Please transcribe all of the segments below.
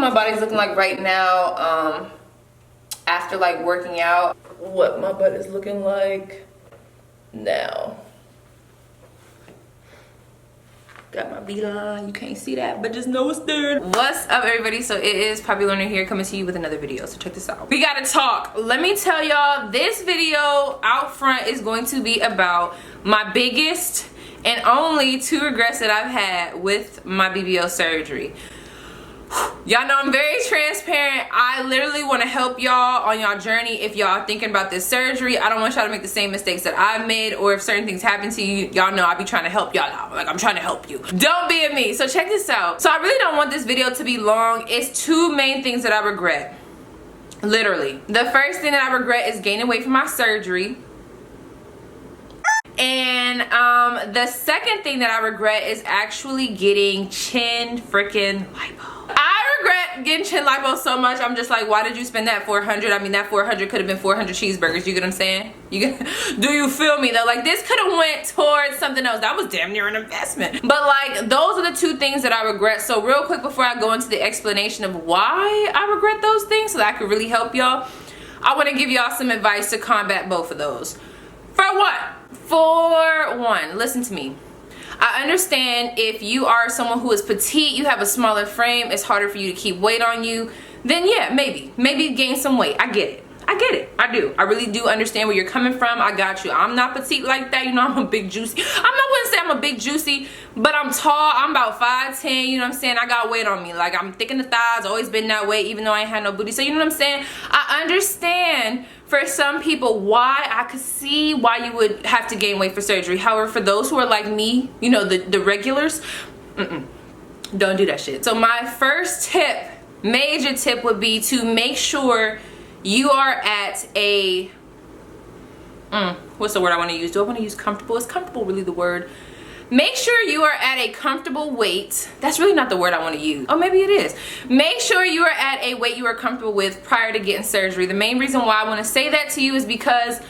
my body's looking like right now, after like working out. What my butt is looking like now. Got my V-line, you can't see that, but just know it's there. What's up, everybody? So it is Poppy Learner here, coming to you with another video. So check this out. We gotta talk. Let me tell y'all, this video out front is going to be about my biggest and only 2 regrets that I've had with my BBL surgery. Y'all know I'm very transparent. I literally want to help y'all on y'all journey. If y'all are thinking about this surgery, I don't want y'all to make the same mistakes that I've made, or if certain things happen to you, y'all know I be trying to help y'all out. Like, I'm trying to help you. Don't be a me. So check this out. So I really don't want this video to be long. It's 2 main things that I regret. Literally. The first thing that I regret is gaining weight from my surgery. And the second thing that I regret is actually getting chin freaking lipo. I regret getting chin lipo so much. I'm just like, why did you spend that $400? I mean, that $400 could have been 400 cheeseburgers. You get what I'm saying? Do you feel me though? Like, this could have went towards something else. That was damn near an investment. But like, those are the 2 things that I regret. So real quick, before I go into the explanation of why I regret those things, so that I could really help y'all, I want to give y'all some advice to combat both of those. For one, listen to me. I understand if you are someone who is petite, you have a smaller frame, it's harder for you to keep weight on you, then yeah, maybe gain some weight. I get it. I do. I really do understand where you're coming from. I got you. I'm not petite like that. You know, I'm a big juicy. I wouldn't say I'm a big juicy, but I'm tall. I'm about 5'10". You know what I'm saying? I got weight on me. Like, I'm thick in the thighs. Always been that way, even though I ain't had no booty. So you know what I'm saying? I understand for some people why. I could see why you would have to gain weight for surgery. However, for those who are like me, you know, the regulars, don't do that shit. So my first tip, major tip, would be to make sure you are at a, what's the word I want to use? Do I want to use comfortable? Is comfortable really the word? Make sure you are at a comfortable weight. That's really not the word I want to use. Oh, maybe it is. Make sure you are at a weight you are comfortable with prior to getting surgery. The main reason why I want to say that to you is because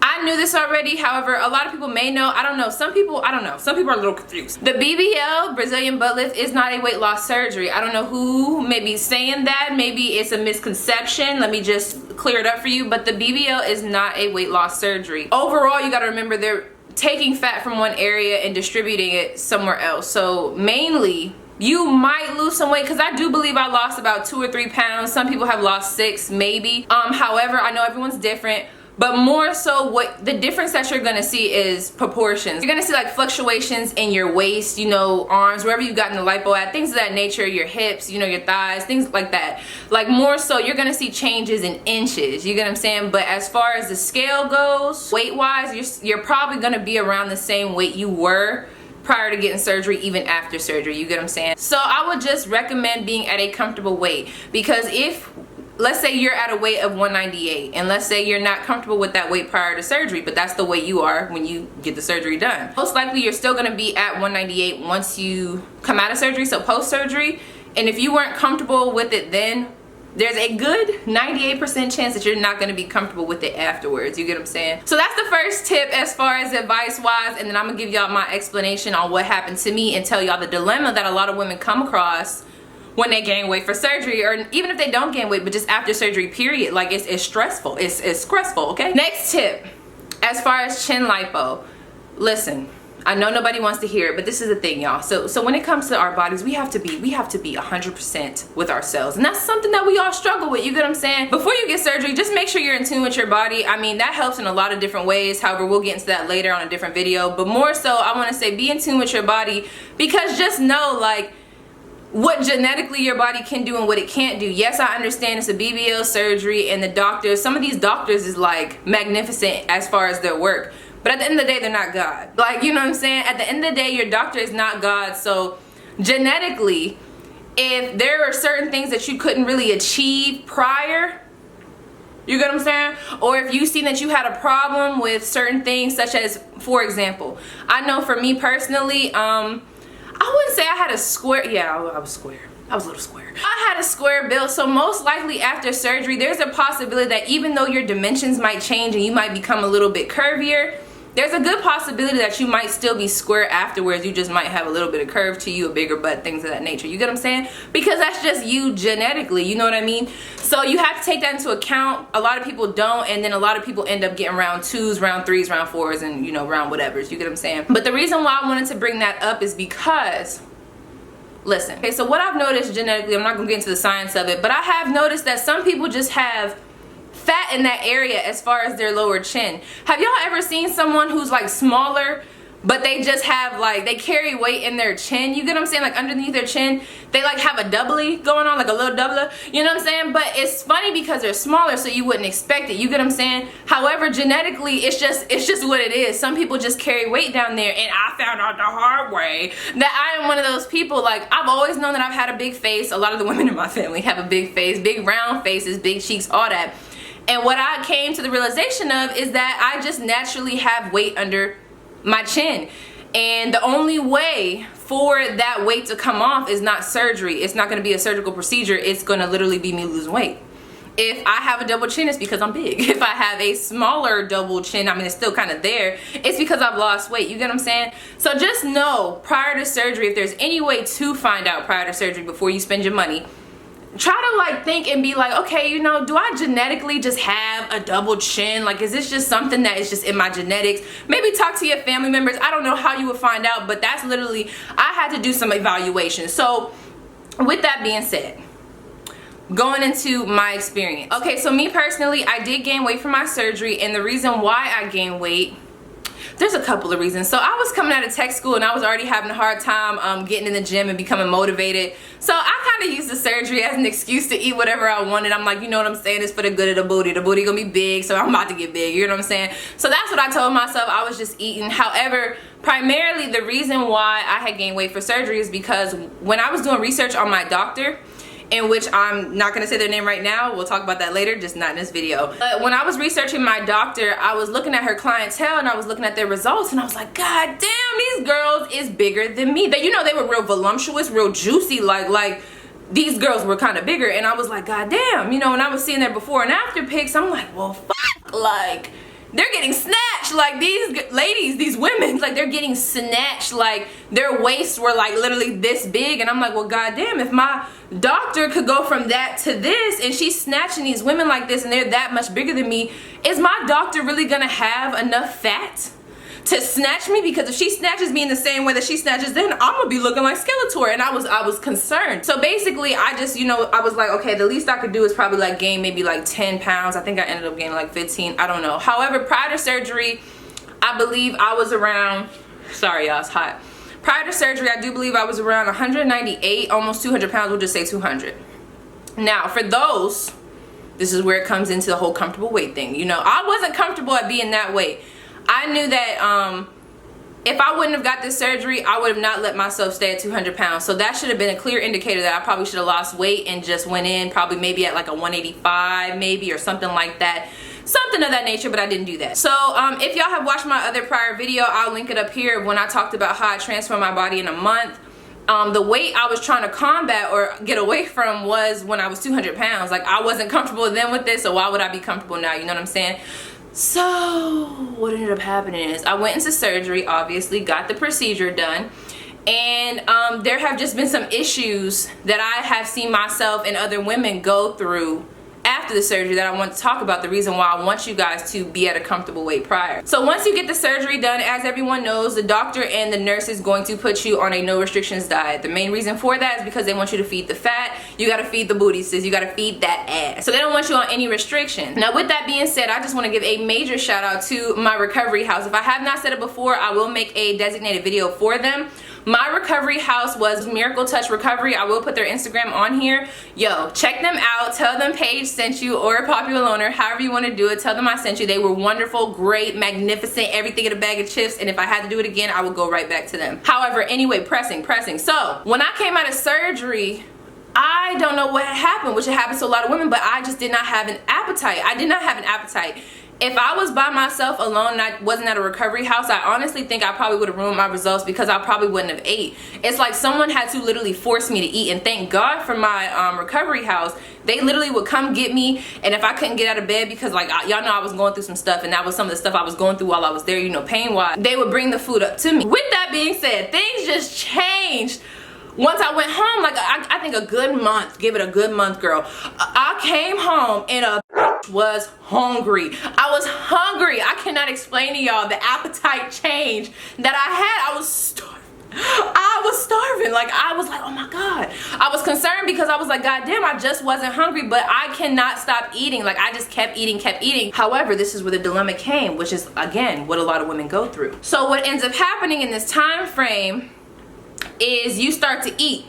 I knew this already. However, a lot of people may know. I don't know. Some people, I don't know. Some people are a little confused. The BBL, Brazilian butt lift, is not a weight loss surgery. I don't know who may be saying that. Maybe it's a misconception. Let me just clear it up for you. But the BBL is not a weight loss surgery. Overall, you got to remember they're taking fat from one area and distributing it somewhere else. So mainly, you might lose some weight, because I do believe I lost about 2 or 3 pounds. Some people have lost 6, maybe. However, I know everyone's different. But more so, what the difference that you're gonna see is proportions. You're gonna see like fluctuations in your waist, you know, arms, wherever you've gotten the lipo at, things of that nature, your hips, you know, your thighs, things like that. Like, more so, you're gonna see changes in inches, you get what I'm saying? But as far as the scale goes, weight-wise, you're probably gonna be around the same weight you were prior to getting surgery, even after surgery, you get what I'm saying? So I would just recommend being at a comfortable weight, because if, let's say you're at a weight of 198, and let's say you're not comfortable with that weight prior to surgery, but that's the weight you are when you get the surgery done. Most likely you're still gonna be at 198 once you come out of surgery, so post-surgery. And if you weren't comfortable with it then, there's a good 98% chance that you're not gonna be comfortable with it afterwards, you get what I'm saying? So that's the first tip as far as advice-wise, and then I'm gonna give y'all my explanation on what happened to me and tell y'all the dilemma that a lot of women come across when they gain weight for surgery, or even if they don't gain weight, but just after surgery, period. Like, it's stressful. It's stressful, okay? Next tip, as far as chin lipo, listen, I know nobody wants to hear it, but this is the thing, y'all. So when it comes to our bodies, we have to be 100% with ourselves, and that's something that we all struggle with, you get what I'm saying? Before you get surgery, just make sure you're in tune with your body. I mean, that helps in a lot of different ways. However, we'll get into that later on a different video, but more so, I want to say be in tune with your body, because just know, like, what genetically your body can do and what it can't do. Yes, I understand it's a BBL surgery, and the doctors, some of these doctors is like magnificent as far as their work, but at the end of the day, they're not God. Like, you know what I'm saying? At the end of the day, your doctor is not God. So genetically, if there are certain things that you couldn't really achieve prior, you get what I'm saying? Or if you see that you had a problem with certain things, such as, for example, I know for me personally, I wouldn't say I had a square. Yeah, I was square. I was a little square. I had a square build, so most likely after surgery, there's a possibility that even though your dimensions might change and you might become a little bit curvier, there's a good possibility that you might still be square afterwards. You just might have a little bit of curve to you, a bigger butt, things of that nature. You get what I'm saying? Because that's just you genetically, you know what I mean? So you have to take that into account. A lot of people don't, and then a lot of people end up getting round 2s, round 3s, round 4s, and you know, round whatevers. You get what I'm saying? But the reason why I wanted to bring that up is because, listen, okay, so what I've noticed genetically, I'm not gonna get into the science of it, but I have noticed that some people just have fat in that area as far as their lower chin. Have y'all ever seen someone who's like smaller, but they just have like, they carry weight in their chin? You get what I'm saying? Like underneath their chin, they like have a doubly going on, like a little doubler. You know what I'm saying? But it's funny because they're smaller, so you wouldn't expect it. You get what I'm saying? However, genetically, it's just what it is. Some people just carry weight down there, and I found out the hard way that I am one of those people. Like, I've always known that I've had a big face. A lot of the women in my family have a big face, big round faces, big cheeks, all that. And what I came to the realization of is that I just naturally have weight under my chin. And the only way for that weight to come off is not surgery. It's not going to be a surgical procedure. It's going to literally be me losing weight. If I have a double chin, it's because I'm big. If I have a smaller double chin, I mean, it's still kind of there, it's because I've lost weight. You get what I'm saying? So just know, prior to surgery, if there's any way to find out prior to surgery before you spend your money, try to like think and be like, okay, you know, do I genetically just have a double chin? Like, is this just something that is just in my genetics? Maybe talk to your family members. I don't know how you would find out, but that's literally, I had to do some evaluation. So with that being said, going into my experience. Okay, so me personally, I did gain weight from my surgery, and the reason why I gained weight, there's a couple of reasons. So I was coming out of tech school and I was already having a hard time getting in the gym and becoming motivated. So I kind of used the surgery as an excuse to eat whatever I wanted. I'm like, you know what I'm saying? It's for the good of the booty. The booty gonna be big, so I'm about to get big. You know what I'm saying? So that's what I told myself. I was just eating. However, primarily the reason why I had gained weight for surgery is because when I was doing research on my doctor, in which I'm not going to say their name right now, we'll talk about that later, just not in this video. But when I was researching my doctor, I was looking at her clientele and I was looking at their results, and I was like, God damn, these girls is bigger than me. They, you know, they were real voluptuous, real juicy, like these girls were kind of bigger, and I was like, God damn, you know, when I was seeing their before and after pics, I'm like, well, fuck, like, they're getting snatched. Like, these ladies, these women, like, they're getting snatched. Like, their waists were like literally this big, and I'm like, well, goddamn, if my doctor could go from that to this, and she's snatching these women like this, and they're that much bigger than me, is my doctor really gonna have enough fat to snatch me? Because if she snatches me in the same way that she snatches, then I'm gonna be looking like Skeletor. And I was concerned. So basically, I just, you know, I was like, okay, the least I could do is probably like gain maybe like 10 pounds. I think I ended up gaining like 15, I don't know. However, prior to surgery, I believe I was around, sorry y'all, it's hot. Prior to surgery, I do believe I was around 198, almost 200 pounds, we'll just say 200. Now, for those, this is where it comes into the whole comfortable weight thing. You know, I wasn't comfortable at being that weight. I knew that if I wouldn't have got this surgery, I would have not let myself stay at 200 pounds. So that should have been a clear indicator that I probably should have lost weight and just went in probably maybe at like a 185 maybe, or something like that. Something of that nature, but I didn't do that. So if y'all have watched my other prior video, I'll link it up here, when I talked about how I transformed my body in a month. The weight I was trying to combat or get away from was when I was 200 pounds. Like, I wasn't comfortable then with this, so why would I be comfortable now? You know what I'm saying? So what ended up happening is I went into surgery, obviously, got the procedure done, and there have just been some issues that I have seen myself and other women go through after the surgery that I want to talk about, the reason why I want you guys to be at a comfortable weight prior. So once you get the surgery done, as everyone knows, the doctor and the nurse is going to put you on a no restrictions diet. The main reason for that is because they want you to feed the fat. You got to feed the booty, sis. You got to feed that ass. So they don't want you on any restrictions. Now, with that being said, I just want to give a major shout out to my recovery house. If I have not said it before, I will make a designated video for them. My recovery house was Miracle Touch Recovery. I will put their Instagram on here. Yo, check them out. Tell them Paige sent you, or Popular Loner, however you want to do it. Tell them I sent you. They were wonderful, great, magnificent, everything in a bag of chips. And if I had to do it again, I would go right back to them. However, anyway, pressing. So when I came out of surgery, I don't know what happened, which it happens to a lot of women, but I just did not have an appetite. I did not have an appetite. If I was by myself alone and I wasn't at a recovery house, I honestly think I probably would have ruined my results because I probably wouldn't have ate. It's like someone had to literally force me to eat, and thank God for my recovery house. They literally would come get me, and if I couldn't get out of bed because like y'all know I was going through some stuff, and that was some of the stuff I was going through while I was there, you know, pain-wise, they would bring the food up to me. With that being said, things just changed. Once I went home, like I think a good month, give it a good month, girl. I came home and a was hungry. I was hungry. I cannot explain to y'all the appetite change that I had. I was starving. Like I was like, oh my God. I was concerned because I was like, God damn, I just wasn't hungry, but I cannot stop eating. Like I just kept eating. However, this is where the dilemma came, which is again what a lot of women go through. So what ends up happening in this time frame is you start to eat.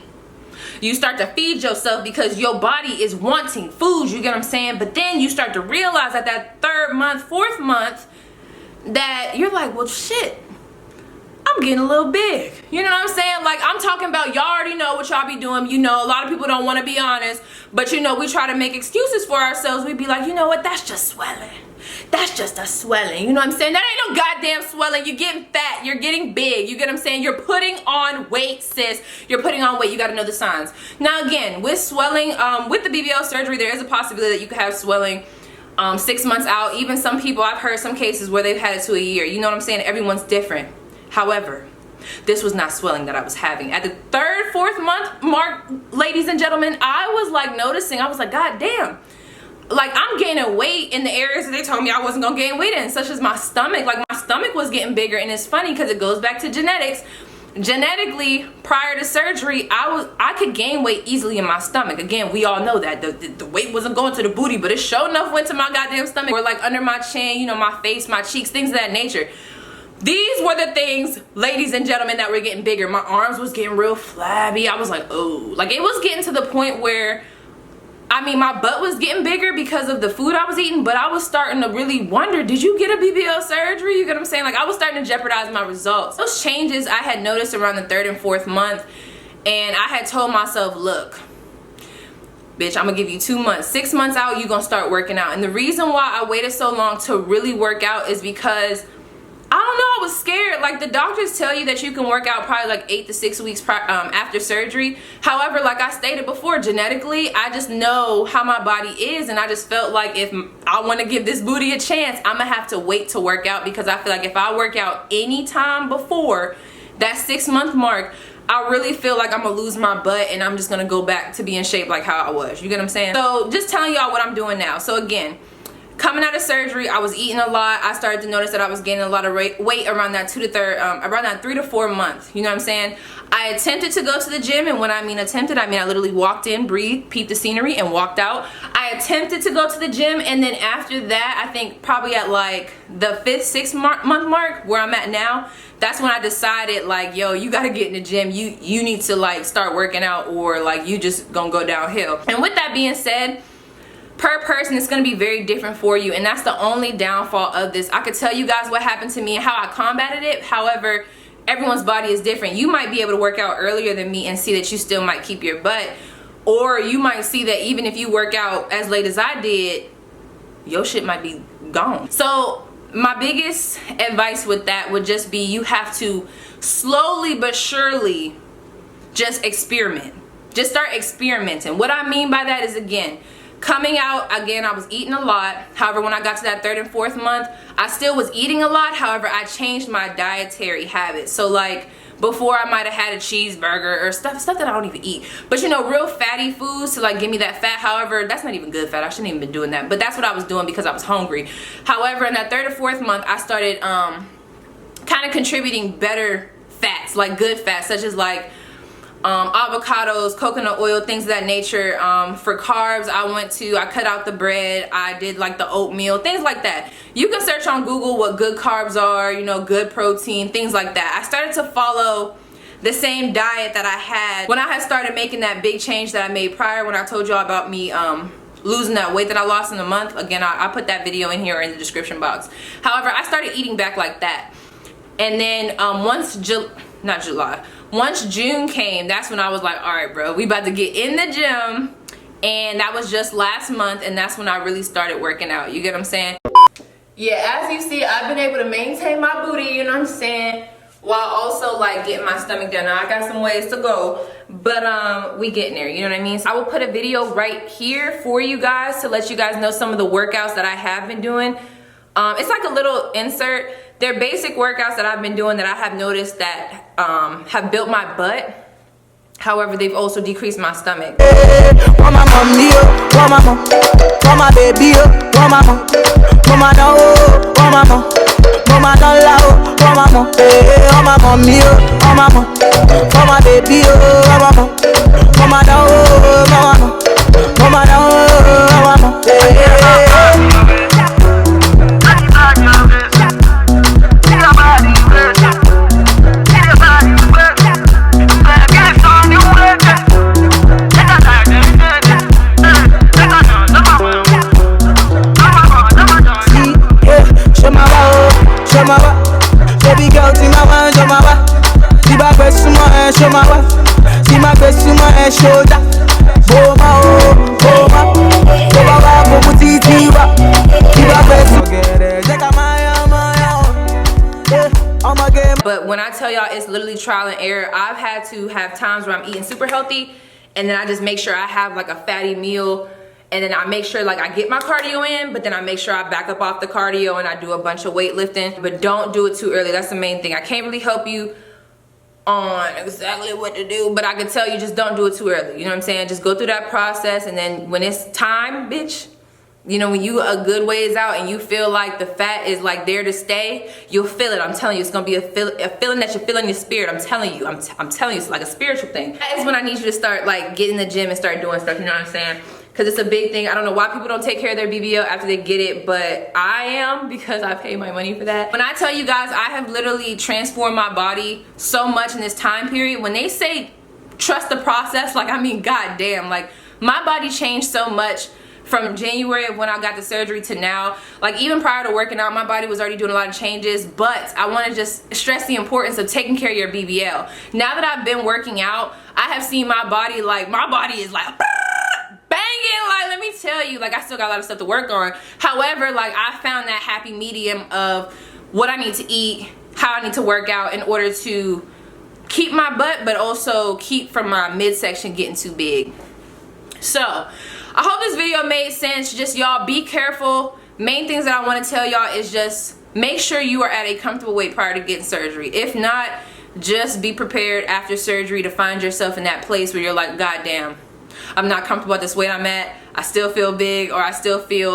You start to feed yourself because your body is wanting food, you get what I'm saying? But then you start to realize that that third month, fourth month, that you're like, well shit, I'm getting a little big. You know what I'm saying? Like I'm talking about, y'all already know what y'all be doing. You know, a lot of people don't want to be honest, but you know, we try to make excuses for ourselves. We be like, you know what, that's just swelling. That's just a swelling. You know what I'm saying? That ain't no goddamn swelling. You're getting fat. You're getting big. You get what I'm saying? You're putting on weight, sis. You're putting on weight. You got to know the signs. Now, again, with swelling, with the BBL surgery, there is a possibility that you could have swelling 6 months out. Even some people, I've heard some cases where they've had it to a year. You know what I'm saying? Everyone's different. However, this was not swelling that I was having. At the third, fourth month mark, ladies and gentlemen, I was like noticing. I was like, God damn. Like I'm gaining weight in the areas that they told me I wasn't gonna gain weight in, such as my stomach. Like my stomach was getting bigger, and it's funny because it goes back to genetics. Genetically, prior to surgery, I could gain weight easily in my stomach. Again, we all know that the weight wasn't going to the booty, but it sure enough went to my goddamn stomach, or like under my chin, you know, my face, my cheeks, things of that nature. These were the things, ladies and gentlemen, that were getting bigger. My arms was getting real flabby. I was like, oh, like it was getting to the point where, I mean, my butt was getting bigger because of the food I was eating, but I was starting to really wonder, did you get a BBL surgery? You get what I'm saying? Like I was starting to jeopardize my results. Those changes I had noticed around the third and fourth month, and I had told myself, look, bitch, I'm gonna give you 2 months. 6 months out, you're gonna start working out. And the reason why I waited so long to really work out is because I don't know, I was scared. Like the doctors tell you that you can work out probably like 8 to 6 weeks after surgery. However, like I stated before, genetically, I just know how my body is, and I just felt like if I want to give this booty a chance, I'm gonna have to wait to work out, because I feel like if I work out any time before that 6 month mark, I really feel like I'm gonna lose my butt and I'm just gonna go back to be in shape like how I was. You get what I'm saying? So just telling y'all what I'm doing now. So again, coming out of surgery, I was eating a lot. I started to notice that I was gaining a lot of weight around that 3 to 4 months. You know what I'm saying? I attempted to go to the gym, and when I mean attempted, I mean I literally walked in, breathed, peeped the scenery, and walked out. I attempted to go to the gym, and then after that, I think probably at like the 5th, 6th month mark, where I'm at now, that's when I decided like, yo, you gotta get in the gym. You need to like start working out, or like you just gonna go downhill. And with that being said, per person, it's going to be very different for you, and that's the only downfall of this. I could tell you guys what happened to me and how I combated it. However, everyone's body is different. You might be able to work out earlier than me and see that you still might keep your butt, or you might see that even if you work out as late as I did, your shit might be gone. So my biggest advice with that would just be, you have to slowly but surely just experiment. Just start experimenting. What I mean by that is, again, coming out, again, I was eating a lot. However, when I got to that 3rd and 4th month, I still was eating a lot. However, I changed my dietary habits. So like before, I might have had a cheeseburger or stuff that I don't even eat. But you know, real fatty foods to like give me that fat. However, that's not even good fat. I shouldn't even been doing that. But that's what I was doing because I was hungry. However, in that 3rd or 4th month, I started kind of contributing better fats, like good fats, such as like avocados, coconut oil, things of that nature. For carbs, I cut out the bread. I did like the oatmeal, things like that. You can search on Google what good carbs are, you know, good protein, things like that. I started to follow the same diet that I had when I had started making that big change that I made prior, when I told y'all about me losing that weight that I lost in a month. Again, I put that video in here in the description box. However, I started eating back like that. And then once June came, that's when I was like, all right, bro, we about to get in the gym. And that was just last month, and that's when I really started working out. You get what I'm saying? Yeah, as you see, I've been able to maintain my booty, you know what I'm saying, while also like getting my stomach done. Now I got some ways to go, but we getting there, you know what I mean? So I will put a video right here for you guys to let you guys know some of the workouts that I have been doing. It's like a little insert. They're basic workouts that I've been doing that I have noticed that have built my butt. However, they've also decreased my stomach. Want my mommy, want my mom, want my baby, want my mom, want my no, want my mom, want my dollar, want my mom, want my mommy, want my mom, want my baby, want my mom, want my no, want my mom, want my no, want my mom. Baby girl, see my one, show my wa. See my best, show my wa. See my best, show that. Boma, boma, boma, boma, titi wa. See my best, get it. But when I tell y'all it's literally trial and error, I've had to have times where I'm eating super healthy, and then I just make sure I have like a fatty meal. And then I make sure like I get my cardio in, but then I make sure I back up off the cardio and I do a bunch of weightlifting. But don't do it too early. That's the main thing. I can't really help you on exactly what to do, but I can tell you just don't do it too early. You know what I'm saying? Just go through that process, and then when it's time, bitch, you know, when you a good ways out and you feel like the fat is like there to stay, you'll feel it. I'm telling you, it's gonna be a feeling that you feel in your spirit. I'm telling you, I'm telling you, it's like a spiritual thing. That is when I need you to start like getting in the gym and start doing stuff. You know what I'm saying? Because it's a big thing. I don't know why people don't take care of their BBL after they get it, but I am, because I pay my money for that. When I tell you guys, I have literally transformed my body so much in this time period. When they say trust the process, like, I mean, goddamn, like my body changed so much from January of when I got the surgery to now. Like even prior to working out, my body was already doing a lot of changes, but I want to just stress the importance of taking care of your BBL. Now that I've been working out, I have seen my body, like my body is like banging, like let me tell you, like I still got a lot of stuff to work on. However, like I found that happy medium of what I need to eat, how I need to work out in order to keep my butt, but also keep from my midsection getting too big. So I hope this video made sense. Just y'all be careful. Main things that I want to tell y'all is just make sure you are at a comfortable weight prior to getting surgery. If not, just be prepared after surgery to find yourself in that place where you're like, God damn, I'm not comfortable at this weight I'm at. I still feel big, or I still feel,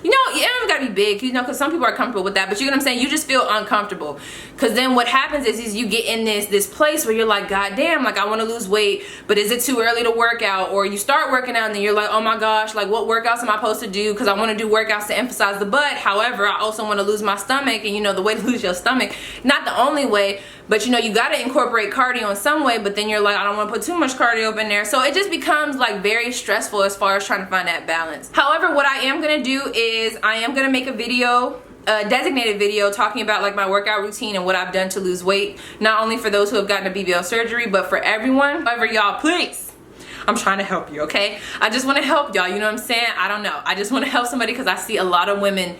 you know, it don't gotta be big, you know, because some people are comfortable with that, but you know what I'm saying? You just feel uncomfortable. Because then what happens is you get in this place where you're like, God damn, like I want to lose weight, but is it too early to work out? Or you start working out and then you're like, oh my gosh, like what workouts am I supposed to do? Because I want to do workouts to emphasize the butt. However, I also want to lose my stomach, and you know, the way to lose your stomach, not the only way, but you know, you got to incorporate cardio in some way, but then you're like, I don't want to put too much cardio up in there. So it just becomes like very stressful as far as trying to find that balance. However, what I am going to do is I am going to make a video, a designated video, talking about like my workout routine and what I've done to lose weight, not only for those who have gotten a BBL surgery, but for everyone. However, y'all, please, I'm trying to help you, okay? I just want to help y'all, you know what I'm saying? I don't know, I just want to help somebody because I see a lot of women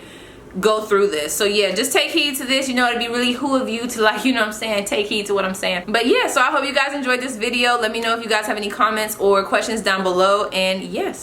go through this. So yeah, just take heed to this. You know, it'd be really who of you to, like, you know what I'm saying, take heed to what I'm saying. But yeah, so I hope you guys enjoyed this video. Let me know if you guys have any comments or questions down below, and yes.